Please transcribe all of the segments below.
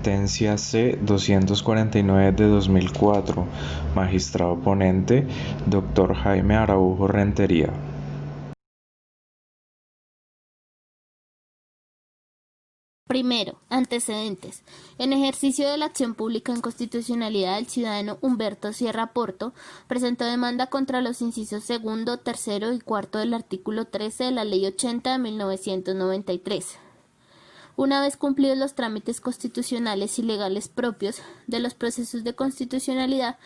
Sentencia C-249 de 2004. Magistrado ponente, Dr. Jaime Araujo Rentería. Primero, antecedentes. En ejercicio de la acción pública en constitucionalidad, el ciudadano Humberto Sierra Porto presentó demanda contra los incisos segundo, tercero y cuarto del artículo 13 de la Ley 80 de 1993. Una vez cumplidos los trámites constitucionales y legales propios de los procesos de constitucionalidad,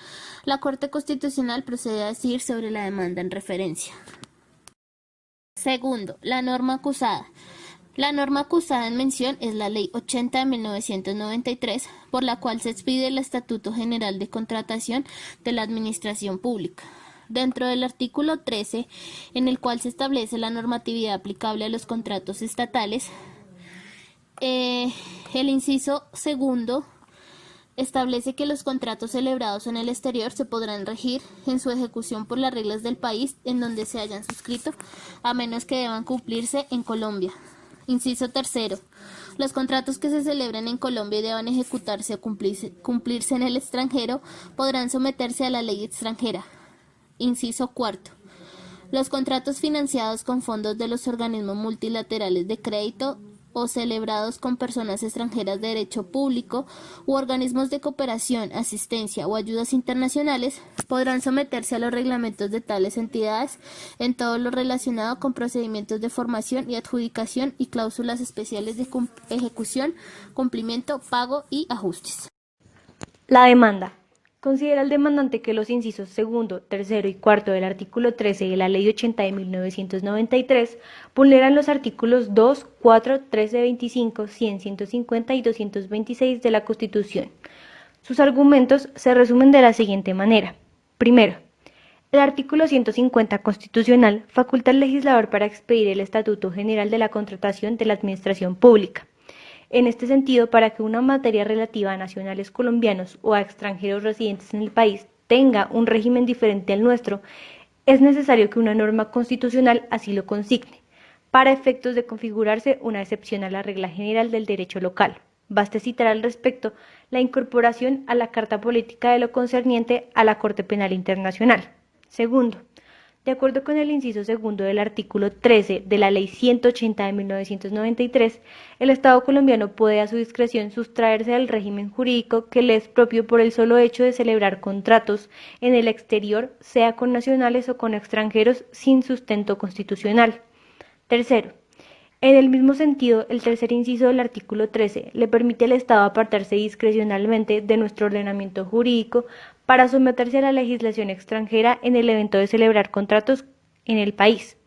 la Corte Constitucional procede a decidir sobre la demanda en referencia. Segundo, la norma acusada. La norma acusada en mención es la Ley 80 de 1993, por la cual se expide el Estatuto General de Contratación de la Administración Pública. Dentro del artículo 13, en el cual se establece la normatividad aplicable a los contratos estatales, el inciso segundo establece que los contratos celebrados en el exterior se podrán regir en su ejecución por las reglas del país en donde se hayan suscrito, a menos que deban cumplirse en Colombia. Inciso tercero. Los contratos que se celebren en Colombia y deban ejecutarse o cumplirse en el extranjero podrán someterse a la ley extranjera. Inciso cuarto. Los contratos financiados con fondos de los organismos multilaterales de crédito o celebrados con personas extranjeras de derecho público u organismos de cooperación, asistencia o ayudas internacionales podrán someterse a los reglamentos de tales entidades en todo lo relacionado con procedimientos de formación y adjudicación y cláusulas especiales de ejecución, cumplimiento, pago y ajustes. La demanda. Considera el demandante que los incisos segundo, tercero y cuarto del artículo 13 de la Ley 80 de 1993 vulneran los artículos 2, 4, 13, 25, 100, 150 y 226 de la Constitución. Sus argumentos se resumen de la siguiente manera. Primero, el artículo 150 constitucional faculta al legislador para expedir el Estatuto General de la Contratación de la Administración Pública. En este sentido, para que una materia relativa a nacionales colombianos o a extranjeros residentes en el país tenga un régimen diferente al nuestro, es necesario que una norma constitucional así lo consigne, para efectos de configurarse una excepción a la regla general del derecho local. Baste citar al respecto la incorporación a la Carta Política de lo concerniente a la Corte Penal Internacional. Segundo, de acuerdo con el inciso segundo del artículo 13 de la Ley 180 de 1993, el Estado colombiano puede a su discreción sustraerse del régimen jurídico que le es propio por el solo hecho de celebrar contratos en el exterior, sea con nacionales o con extranjeros sin sustento constitucional. Tercero, en el mismo sentido, el tercer inciso del artículo 13 le permite al Estado apartarse discrecionalmente de nuestro ordenamiento jurídico para someterse a la legislación extranjera en el evento de celebrar contratos en el país,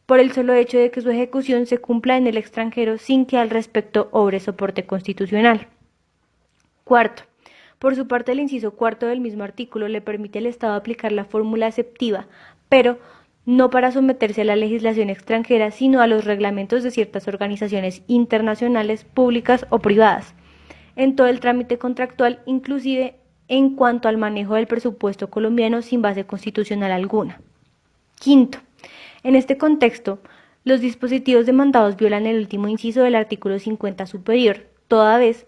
por el solo hecho de que su ejecución se cumpla en el extranjero sin que al respecto obre soporte constitucional. Cuarto, por su parte el inciso cuarto del mismo artículo le permite al Estado aplicar la fórmula exceptiva, pero no para someterse a la legislación extranjera, sino a los reglamentos de ciertas organizaciones internacionales, públicas o privadas, en todo el trámite contractual, inclusive en cuanto al manejo del presupuesto colombiano sin base constitucional alguna. Quinto, en este contexto, los dispositivos demandados violan el último inciso del artículo 50 superior, toda vez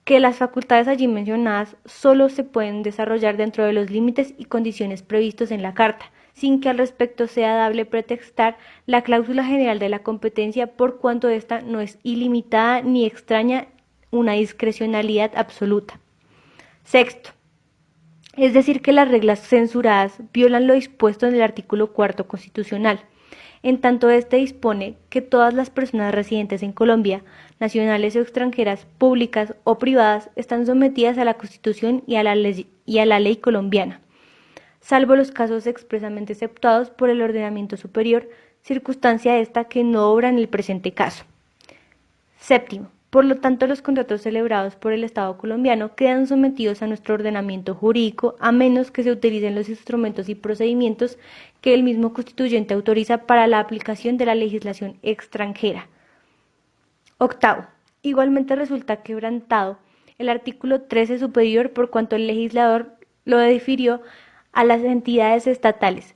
que las facultades allí mencionadas solo se pueden desarrollar dentro de los límites y condiciones previstos en la Carta, sin que al respecto sea dable pretextar la cláusula general de la competencia por cuanto ésta no es ilimitada ni extraña una discrecionalidad absoluta. Sexto, es decir que las reglas censuradas violan lo dispuesto en el artículo cuarto constitucional, en tanto éste dispone que todas las personas residentes en Colombia, nacionales o extranjeras, públicas o privadas, están sometidas a la Constitución y a la ley colombiana, salvo los casos expresamente exceptuados por el ordenamiento superior, circunstancia esta que no obra en el presente caso. Séptimo, por lo tanto, los contratos celebrados por el Estado colombiano quedan sometidos a nuestro ordenamiento jurídico a menos que se utilicen los instrumentos y procedimientos que el mismo constituyente autoriza para la aplicación de la legislación extranjera. Octavo, igualmente resulta quebrantado el artículo 13 superior por cuanto el legislador lo difirió a las entidades estatales,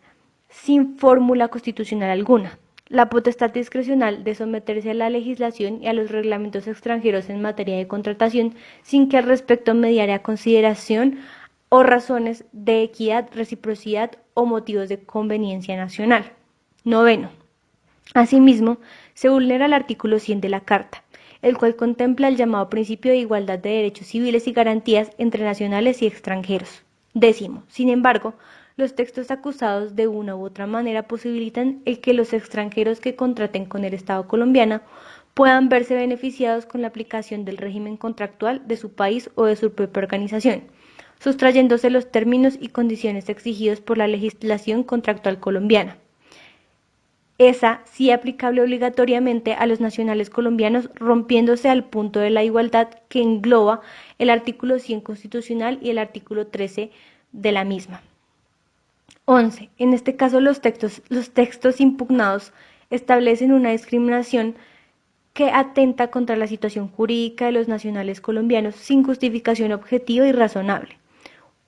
sin fórmula constitucional alguna. la potestad discrecional de someterse a la legislación y a los reglamentos extranjeros en materia de contratación sin que al respecto mediare a consideración o razones de equidad, reciprocidad o motivos de conveniencia nacional. Noveno. Asimismo, se vulnera el artículo 100 de la Carta, el cual contempla el llamado principio de igualdad de derechos civiles y garantías entre nacionales y extranjeros. Décimo. Sin embargo, los textos acusados de una u otra manera posibilitan el que los extranjeros que contraten con el Estado colombiano puedan verse beneficiados con la aplicación del régimen contractual de su país o de su propia organización, sustrayéndose los términos y condiciones exigidos por la legislación contractual colombiana. Esa sí aplicable obligatoriamente a los nacionales colombianos, rompiéndose al punto de la igualdad que engloba el artículo 100 constitucional y el artículo 13 de la misma. 11. En este caso, los textos impugnados establecen una discriminación que atenta contra la situación jurídica de los nacionales colombianos sin justificación objetiva y razonable.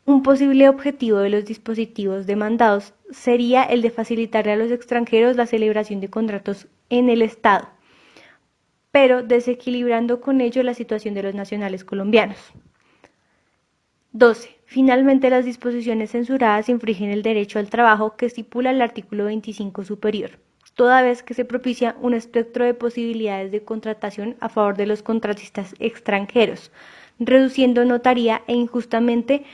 Un posible objetivo de los dispositivos demandados sería el de facilitarle a los extranjeros la celebración de contratos en el Estado, pero desequilibrando con ello la situación de los nacionales colombianos. 12. Finalmente, las disposiciones censuradas infringen el derecho al trabajo que estipula el artículo 25 superior, toda vez que se propicia un espectro de posibilidades de contratación a favor de los contratistas extranjeros, reduciendo notaria e injustamente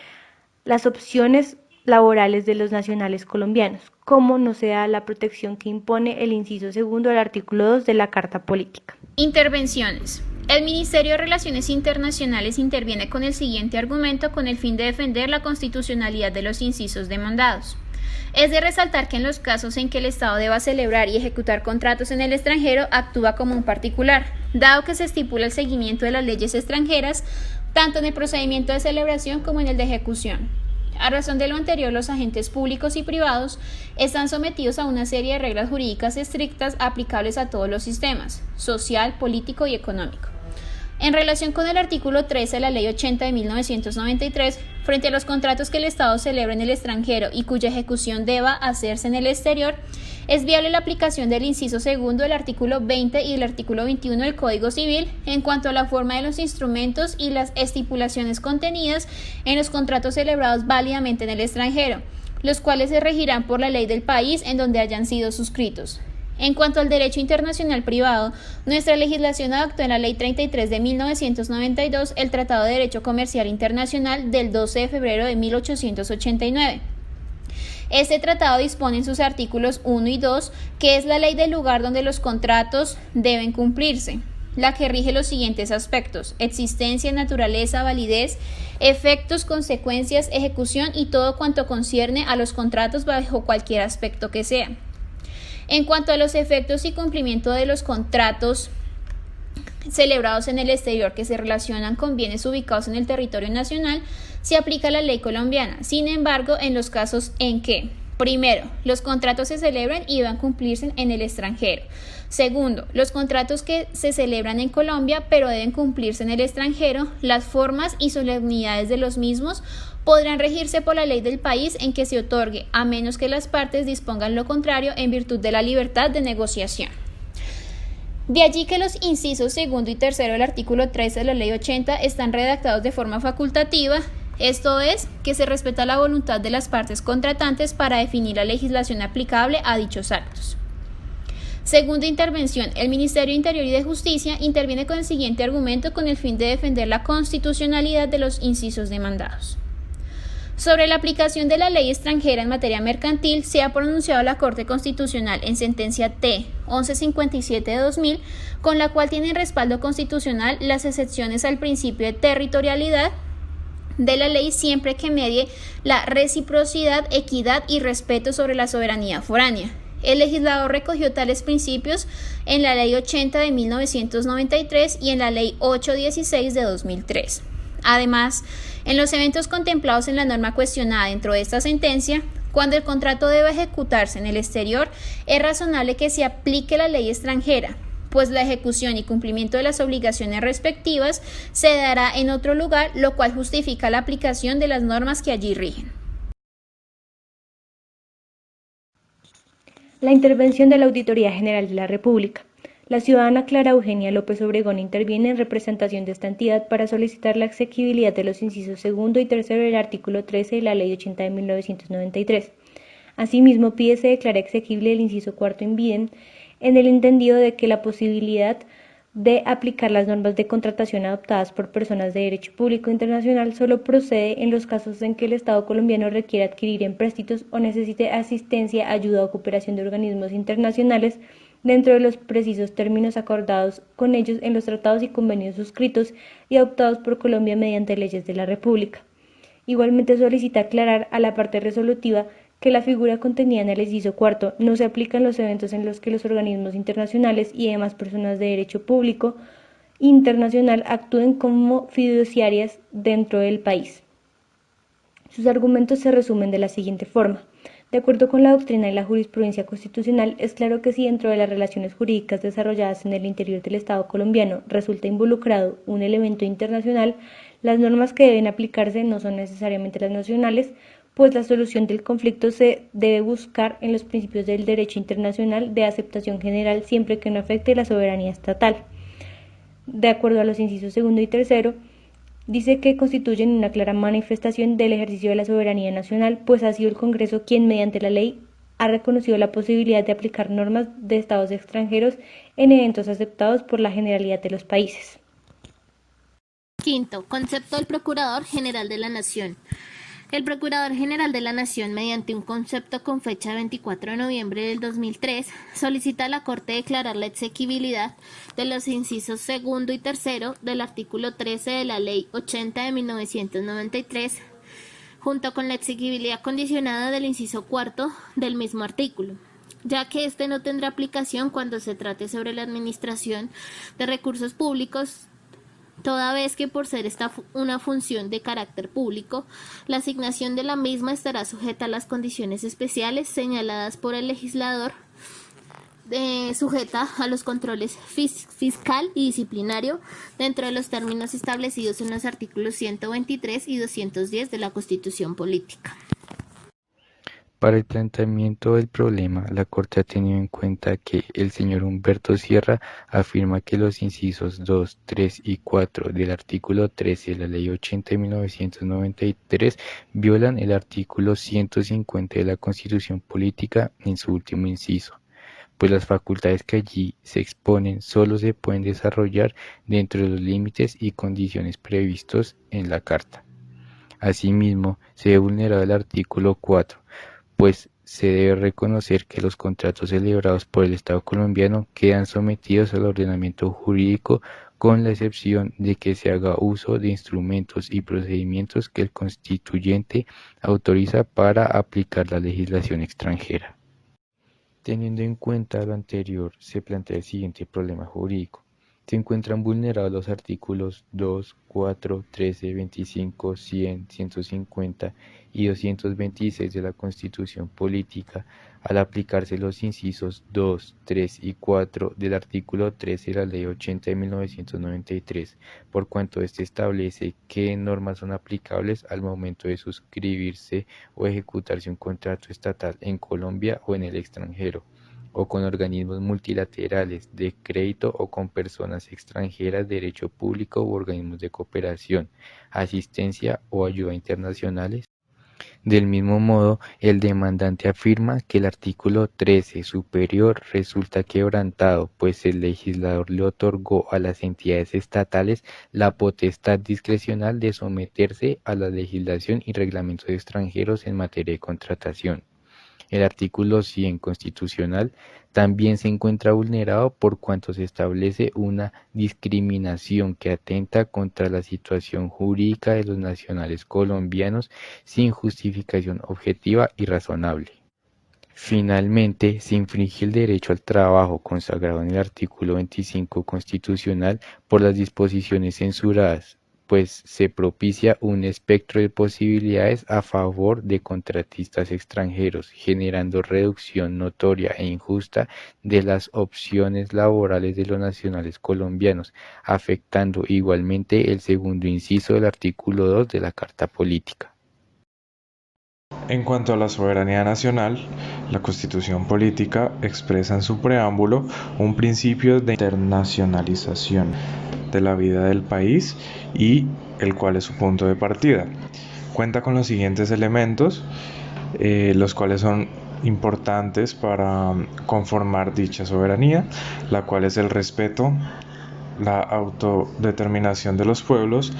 las opciones laborales de los nacionales colombianos, como no se da la protección que impone el inciso segundo del artículo 2 de la Carta Política. Intervenciones. El Ministerio de Relaciones Internacionales interviene con el siguiente argumento con el fin de defender la constitucionalidad de los incisos demandados. Es de resaltar que en los casos en que el Estado deba celebrar y ejecutar contratos en el extranjero, actúa como un particular, dado que se estipula el seguimiento de las leyes extranjeras, tanto en el procedimiento de celebración como en el de ejecución. A razón de lo anterior, los agentes públicos y privados están sometidos a una serie de reglas jurídicas estrictas aplicables a todos los sistemas, social, político y económico. En relación con el artículo 13 de la Ley 80 de 1993, frente a los contratos que el Estado celebra en el extranjero y cuya ejecución deba hacerse en el exterior, es viable la aplicación del inciso segundo del artículo 20 y del artículo 21 del Código Civil en cuanto a la forma de los instrumentos y las estipulaciones contenidas en los contratos celebrados válidamente en el extranjero, los cuales se regirán por la ley del país en donde hayan sido suscritos. En cuanto al derecho internacional privado, nuestra legislación adoptó en la Ley 33 de 1992 el Tratado de Derecho Comercial Internacional del 12 de febrero de 1889. Este tratado dispone en sus artículos 1 y 2 que es la ley del lugar donde los contratos deben cumplirse, la que rige los siguientes aspectos: existencia, naturaleza, validez, efectos, consecuencias, ejecución y todo cuanto concierne a los contratos bajo cualquier aspecto que sea. En cuanto a los efectos y cumplimiento de los contratos celebrados en el exterior que se relacionan con bienes ubicados en el territorio nacional, se aplica la ley colombiana. Sin embargo, en los casos en que, primero, los contratos se celebran y deban cumplirse en el extranjero. Segundo, los contratos que se celebran en Colombia pero deben cumplirse en el extranjero, las formas y solemnidades de los mismos podrán regirse por la ley del país en que se otorgue, a menos que las partes dispongan lo contrario en virtud de la libertad de negociación. De allí que los incisos segundo y tercero del artículo 13 de la Ley 80 están redactados de forma facultativa, esto es, que se respeta la voluntad de las partes contratantes para definir la legislación aplicable a dichos actos. Segunda intervención. El Ministerio de Interior y de Justicia interviene con el siguiente argumento con el fin de defender la constitucionalidad de los incisos demandados. Sobre la aplicación de la ley extranjera en materia mercantil, se ha pronunciado la Corte Constitucional en sentencia T 1157 de 2000, con la cual tienen respaldo constitucional las excepciones al principio de territorialidad de la ley siempre que medie la reciprocidad, equidad y respeto sobre la soberanía foránea. El legislador recogió tales principios en la Ley 80 de 1993 y en la Ley 816 de 2003. Además, en los eventos contemplados en la norma cuestionada dentro de esta sentencia, cuando el contrato debe ejecutarse en el exterior, es razonable que se aplique la ley extranjera, pues la ejecución y cumplimiento de las obligaciones respectivas se dará en otro lugar, lo cual justifica la aplicación de las normas que allí rigen. La intervención de la Auditoría General de la República. La ciudadana Clara Eugenia López Obregón interviene en representación de esta entidad para solicitar la exequibilidad de los incisos segundo y tercero del artículo 13 de la Ley 80 de 1993. Asimismo, pide se declare exequible el inciso cuarto in en el entendido de que la posibilidad de aplicar las normas de contratación adoptadas por personas de derecho público internacional solo procede en los casos en que el Estado colombiano requiera adquirir empréstitos o necesite asistencia, ayuda o cooperación de organismos internacionales dentro de los precisos términos acordados con ellos en los tratados y convenios suscritos y adoptados por Colombia mediante leyes de la República. Igualmente solicita aclarar a la parte resolutiva que la figura contenida en el inciso cuarto no se aplica en los eventos en los que los organismos internacionales y demás personas de derecho público internacional actúen como fiduciarias dentro del país. Sus argumentos se resumen de la siguiente forma. De acuerdo con la doctrina y la jurisprudencia constitucional, es claro que si dentro de las relaciones jurídicas desarrolladas en el interior del Estado colombiano resulta involucrado un elemento internacional, las normas que deben aplicarse no son necesariamente las nacionales, pues la solución del conflicto se debe buscar en los principios del derecho internacional de aceptación general siempre que no afecte la soberanía estatal. De acuerdo a los incisos segundo y tercero, dice que constituyen una clara manifestación del ejercicio de la soberanía nacional, pues ha sido el Congreso quien mediante la ley ha reconocido la posibilidad de aplicar normas de estados extranjeros en eventos aceptados por la generalidad de los países. Quinto, concepto del Procurador General de la Nación. El Procurador General de la Nación, mediante un concepto con fecha 24 de noviembre del 2003, solicita a la Corte declarar la exequibilidad de los incisos segundo y tercero del artículo 13 de la Ley 80 de 1993, junto con la exequibilidad condicionada del inciso cuarto del mismo artículo, ya que este no tendrá aplicación cuando se trate sobre la administración de recursos públicos, toda vez que por ser esta una función de carácter público, la asignación de la misma estará sujeta a las condiciones especiales señaladas por el legislador, sujeta a los controles fiscal y disciplinario dentro de los términos establecidos en los artículos 123 y 210 de la Constitución Política. Para el planteamiento del problema, la Corte ha tenido en cuenta que el señor Humberto Sierra afirma que los incisos 2, 3 y 4 del artículo 13 de la Ley 80 de 1993 violan el artículo 150 de la Constitución Política en su último inciso, pues las facultades que allí se exponen solo se pueden desarrollar dentro de los límites y condiciones previstos en la Carta. Asimismo, se ve vulnerado el artículo 4, pues se debe reconocer que los contratos celebrados por el Estado colombiano quedan sometidos al ordenamiento jurídico con la excepción de que se haga uso de instrumentos y procedimientos que el constituyente autoriza para aplicar la legislación extranjera. Teniendo en cuenta lo anterior, se plantea el siguiente problema jurídico. Se encuentran vulnerados los artículos 2, 4, 13, 25, 100, 150 y 226 de la Constitución Política al aplicarse los incisos 2, 3 y 4 del artículo 13 de la Ley 80 de 1993, por cuanto éste establece qué normas son aplicables al momento de suscribirse o ejecutarse un contrato estatal en Colombia o en el extranjero, o con organismos multilaterales de crédito o con personas extranjeras de derecho público u organismos de cooperación, asistencia o ayuda internacionales. Del mismo modo, el demandante afirma que el artículo 13 superior resulta quebrantado, pues el legislador le otorgó a las entidades estatales la potestad discrecional de someterse a la legislación y reglamentos extranjeros en materia de contratación. El artículo 100 constitucional también se encuentra vulnerado por cuanto se establece una discriminación que atenta contra la situación jurídica de los nacionales colombianos sin justificación objetiva y razonable. Finalmente, se infringe el derecho al trabajo consagrado en el artículo 25 constitucional por las disposiciones censuradas, pues se propicia un espectro de posibilidades a favor de contratistas extranjeros, generando reducción notoria e injusta de las opciones laborales de los nacionales colombianos, afectando igualmente el segundo inciso del artículo 2 de la Carta Política. En cuanto a la soberanía nacional, la Constitución Política expresa en su preámbulo un principio de internacionalización de la vida del país y el cual es su punto de partida. Cuenta con los siguientes elementos, los cuales son importantes para conformar dicha soberanía, la cual es el respeto, la autodeterminación de los pueblos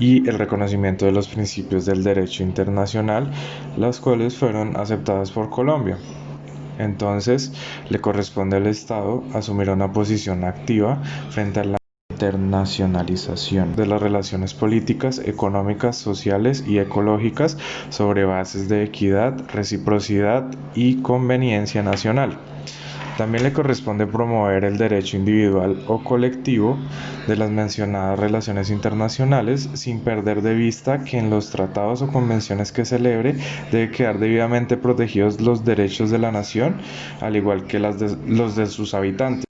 y el reconocimiento de los principios del derecho internacional, las cuales fueron aceptadas por Colombia. Entonces, le corresponde al Estado asumir una posición activa frente a la internacionalización de las relaciones políticas, económicas, sociales y ecológicas sobre bases de equidad, reciprocidad y conveniencia nacional. También le corresponde promover el derecho individual o colectivo de las mencionadas relaciones internacionales, sin perder de vista que en los tratados o convenciones que celebre debe quedar debidamente protegidos los derechos de la nación, al igual que los de sus habitantes.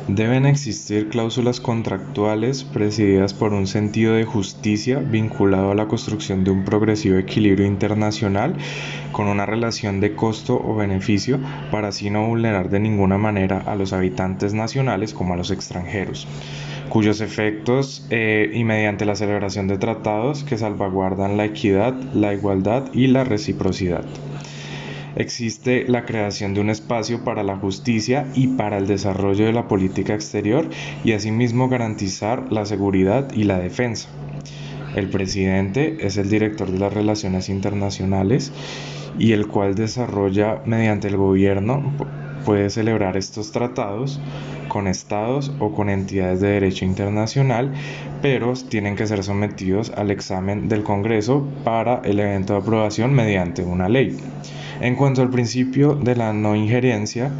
Deben existir cláusulas contractuales presididas por un sentido de justicia vinculado a la construcción de un progresivo equilibrio internacional con una relación de costo o beneficio para así no vulnerar de ninguna manera a los habitantes nacionales como a los extranjeros, cuyos efectos y mediante la celebración de tratados que salvaguardan la equidad, la igualdad y la reciprocidad. Existe la creación de un espacio para la justicia y para el desarrollo de la política exterior y asimismo garantizar la seguridad y la defensa. El presidente es el director de las relaciones internacionales y el cual desarrolla mediante el gobierno puede celebrar estos tratados con estados o con entidades de derecho internacional, pero tienen que ser sometidos al examen del Congreso para el evento de aprobación mediante una ley. En cuanto al principio de la no injerencia,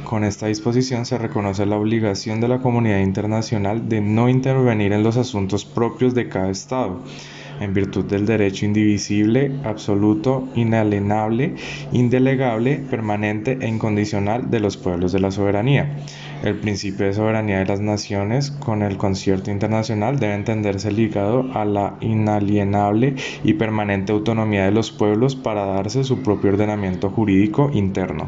con esta disposición se reconoce la obligación de la comunidad internacional de no intervenir en los asuntos propios de cada Estado, en virtud del derecho indivisible, absoluto, inalienable, indelegable, permanente e incondicional de los pueblos de la soberanía. El principio de soberanía de las naciones con el concierto internacional debe entenderse ligado a la inalienable y permanente autonomía de los pueblos para darse su propio ordenamiento jurídico interno.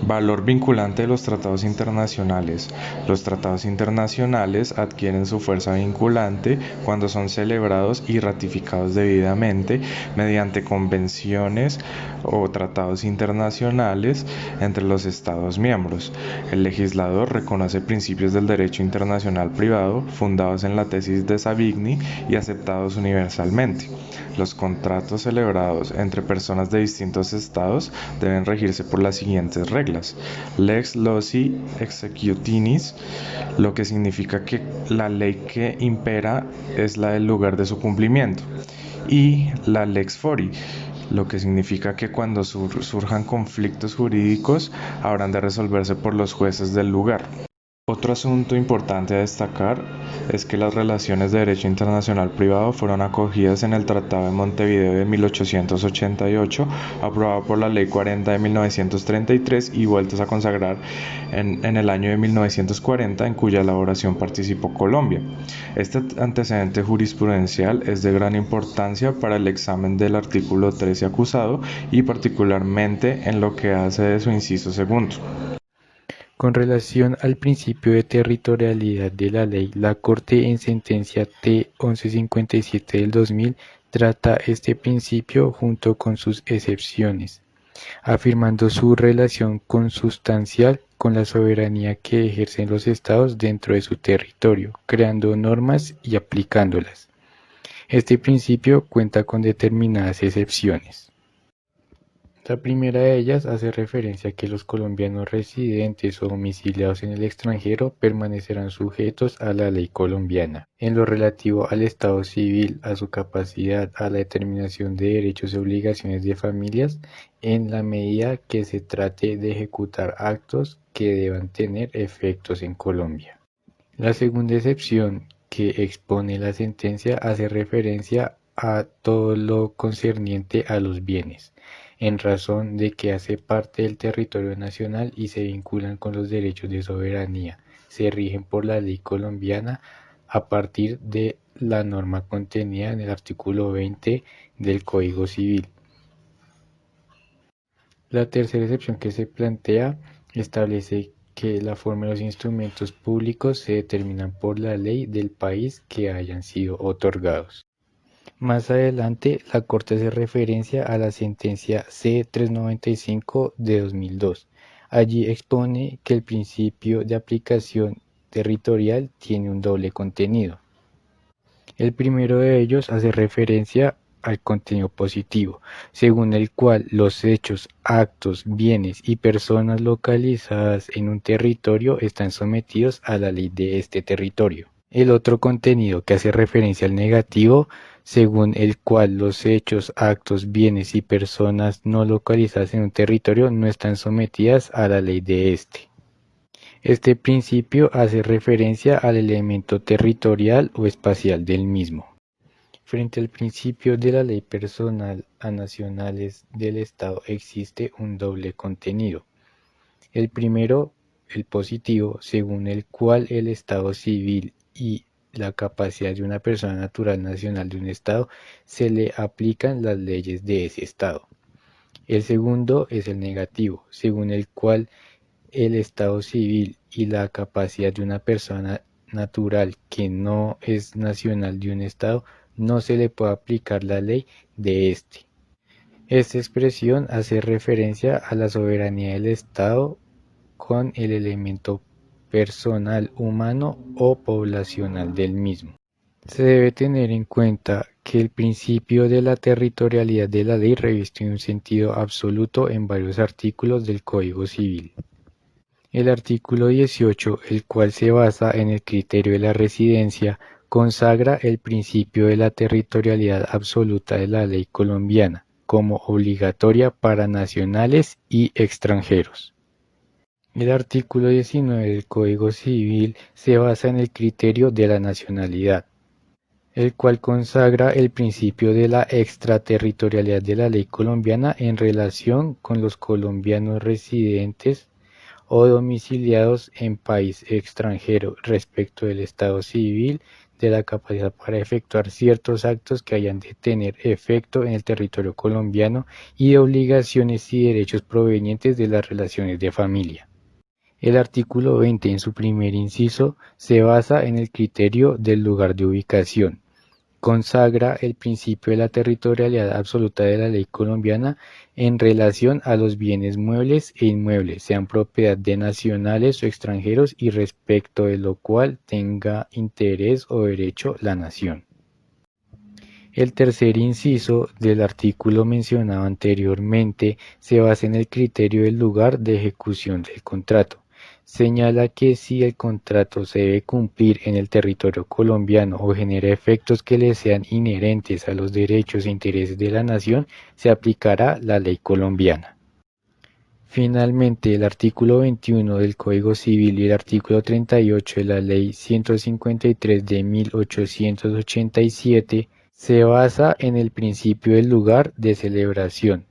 Valor vinculante de los tratados internacionales. Los tratados internacionales adquieren su fuerza vinculante cuando son celebrados y ratificados debidamente mediante convenciones o tratados internacionales entre los Estados miembros. El legislador reconoce principios del derecho internacional privado fundados en la tesis de Savigny y aceptados universalmente. Los contratos celebrados entre personas de distintos estados deben regirse por las siguientes reglas. Lex loci executinis, lo que significa que la ley que impera es la del lugar de su cumplimiento, y la lex fori, lo que significa que cuando surjan conflictos jurídicos habrán de resolverse por los jueces del lugar. Otro asunto importante a destacar es que las relaciones de derecho internacional privado fueron acogidas en el Tratado de Montevideo de 1888, aprobado por la Ley 40 de 1933 y vueltas a consagrar en el año de 1940, en cuya elaboración participó Colombia. Este antecedente jurisprudencial es de gran importancia para el examen del artículo 13 acusado y particularmente en lo que hace de su inciso segundo. Con relación al principio de territorialidad de la ley, la Corte en sentencia T-1157 del 2000 trata este principio junto con sus excepciones, afirmando su relación consustancial con la soberanía que ejercen los estados dentro de su territorio, creando normas y aplicándolas. Este principio cuenta con determinadas excepciones. La primera de ellas hace referencia a que los colombianos residentes o domiciliados en el extranjero permanecerán sujetos a la ley colombiana. En lo relativo al Estado civil, a su capacidad, a la determinación de derechos y obligaciones de familias, en la medida que se trate de ejecutar actos que deban tener efectos en Colombia. La segunda excepción que expone la sentencia hace referencia a todo lo concerniente a los bienes, en razón de que hace parte del territorio nacional y se vinculan con los derechos de soberanía, se rigen por la ley colombiana a partir de la norma contenida en el artículo 20 del Código Civil. La tercera excepción que se plantea establece que la forma de los instrumentos públicos se determinan por la ley del país que hayan sido otorgados. Más adelante, la Corte hace referencia a la sentencia C-395 de 2002. Allí expone que el principio de aplicación territorial tiene un doble contenido. El primero de ellos hace referencia al contenido positivo, según el cual los hechos, actos, bienes y personas localizadas en un territorio están sometidos a la ley de este territorio. El otro contenido que hace referencia al negativo, según el cual los hechos, actos, bienes y personas no localizadas en un territorio no están sometidas a la ley de este. Este principio hace referencia al elemento territorial o espacial del mismo. Frente al principio de la ley personal a nacionales del Estado existe un doble contenido. El primero, el positivo, según el cual el Estado civil y la capacidad de una persona natural nacional de un Estado se le aplican las leyes de ese Estado. El segundo es el negativo, según el cual el Estado civil y la capacidad de una persona natural que no es nacional de un Estado no se le puede aplicar la ley de este. Esta expresión hace referencia a la soberanía del Estado con el elemento personal humano o poblacional del mismo. Se debe tener en cuenta que el principio de la territorialidad de la ley reviste un sentido absoluto en varios artículos del Código Civil. El artículo 18, el cual se basa en el criterio de la residencia, consagra el principio de la territorialidad absoluta de la ley colombiana como obligatoria para nacionales y extranjeros. El artículo 19 del Código Civil se basa en el criterio de la nacionalidad, el cual consagra el principio de la extraterritorialidad de la ley colombiana en relación con los colombianos residentes o domiciliados en país extranjero respecto del Estado civil, de la capacidad para efectuar ciertos actos que hayan de tener efecto en el territorio colombiano y de obligaciones y derechos provenientes de las relaciones de familia. El artículo 20 en su primer inciso se basa en el criterio del lugar de ubicación. Consagra el principio de la territorialidad absoluta de la ley colombiana en relación a los bienes muebles e inmuebles, sean propiedad de nacionales o extranjeros y respecto de lo cual tenga interés o derecho la nación. El tercer inciso del artículo mencionado anteriormente se basa en el criterio del lugar de ejecución del contrato. Señala que si el contrato se debe cumplir en el territorio colombiano o genera efectos que le sean inherentes a los derechos e intereses de la nación, se aplicará la ley colombiana. Finalmente, el artículo 21 del Código Civil y el artículo 38 de la Ley 153 de 1887 se basa en el principio del lugar de celebración.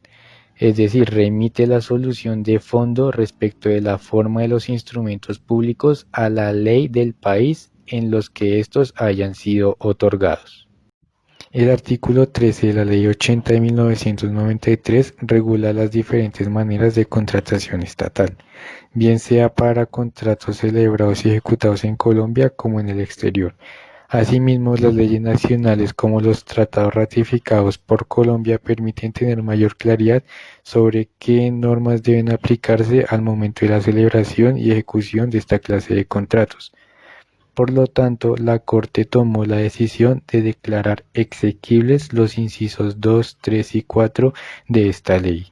Es decir, remite la solución de fondo respecto de la forma de los instrumentos públicos a la ley del país en los que estos hayan sido otorgados. El artículo 13 de la Ley 80 de 1993 regula las diferentes maneras de contratación estatal, bien sea para contratos celebrados y ejecutados en Colombia como en el exterior. Asimismo, las leyes nacionales como los tratados ratificados por Colombia permiten tener mayor claridad sobre qué normas deben aplicarse al momento de la celebración y ejecución de esta clase de contratos. Por lo tanto, la Corte tomó la decisión de declarar exequibles los incisos 2, 3 y 4 de esta ley.